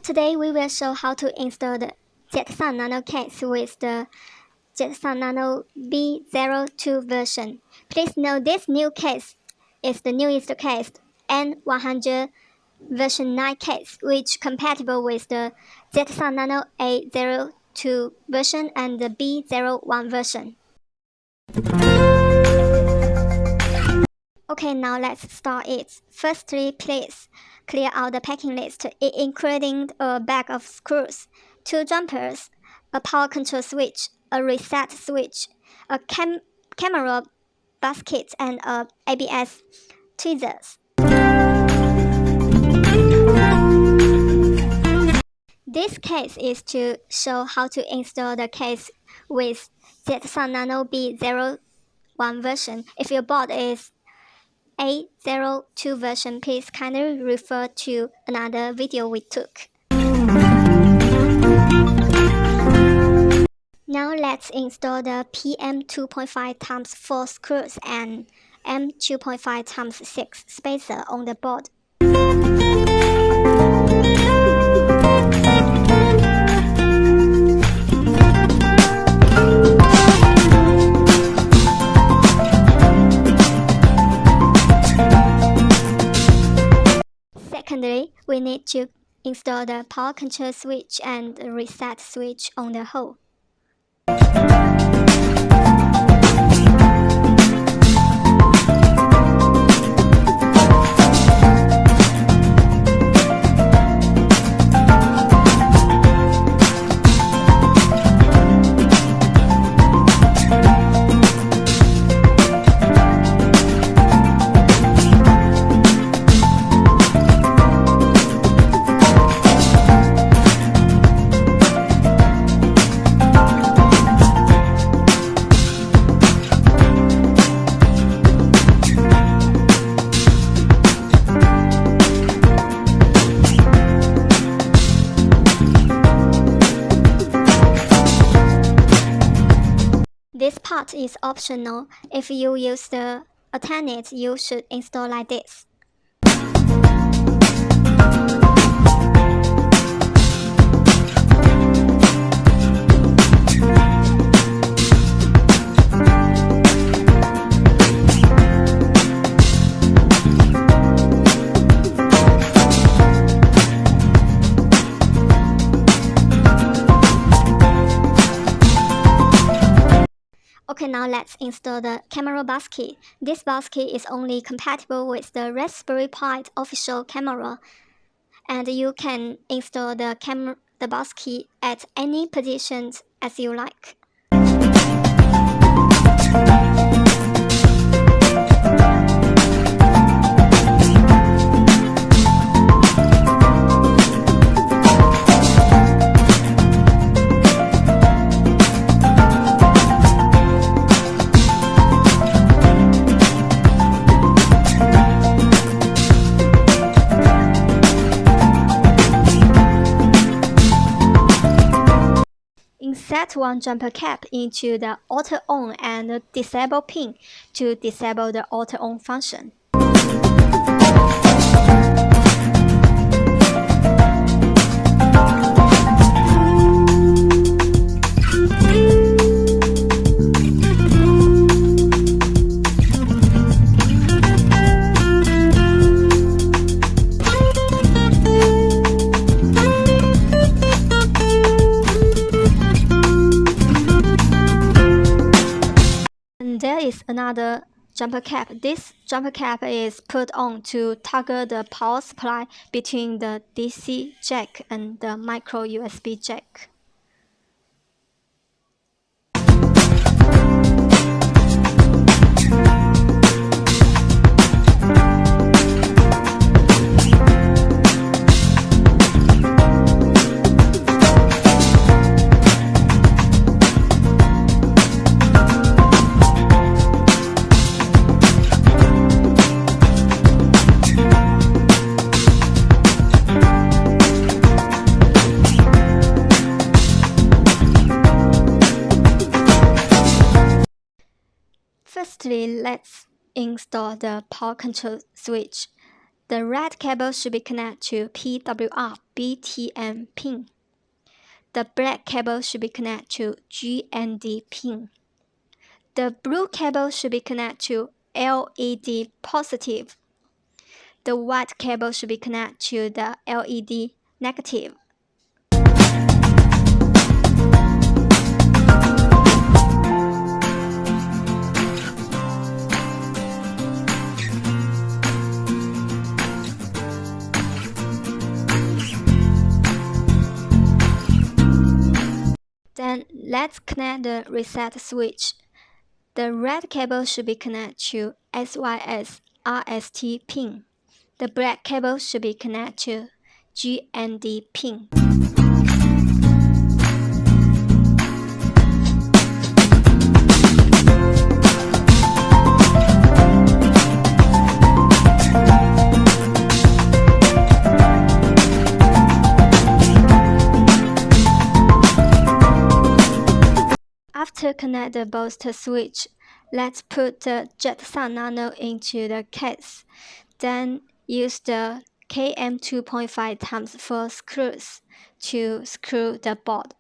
Today we will show how to install the Jetson Nano case with the Jetson Nano B02 version. Please note this new case is the newest case, N100 version 9 case, which compatible with the Jetson Nano A02 version and the B01 version. Okay, now let's start it. Firstly, please clear out the packing list, including a bag of screws, 2 jumpers, a power control switch, a reset switch, a camera basket, and a ABS tweezers. This case is to show how to install the case with Jetson Nano B01 version. If your board is A02 version, please kindly refer to another video we took. Now let's install the PM 2.5 x 4 screws and M 2.5 x 6 spacer on the board. Secondly, we need to install the power control switch and the reset switch on the hole. This part is optional. If you use the alternate, you should install like this. Okay, now let's install the camera basket. This basket is only compatible with the Raspberry Pi official camera, and you can install the basket at any position as you like. Insert one jumper cap into the auto on and disable pin to disable the auto on function. There is another jumper cap. This jumper cap is put on to toggle the power supply between the DC jack and the micro USB jack. Firstly, let's install the power control switch. The red cable should be connected to PWR BTN pin. The black cable should be connected to GND pin. The blue cable should be connected to LED positive. The white cable should be connected to the LED negative. Then let's connect the reset switch. The red cable should be connected to SYS RST pin. The black cable should be connected to GND pin. After connect the booster switch, let's put the Jetson Nano into the case. Then use the KM 2.5 x 4 screws to screw the board.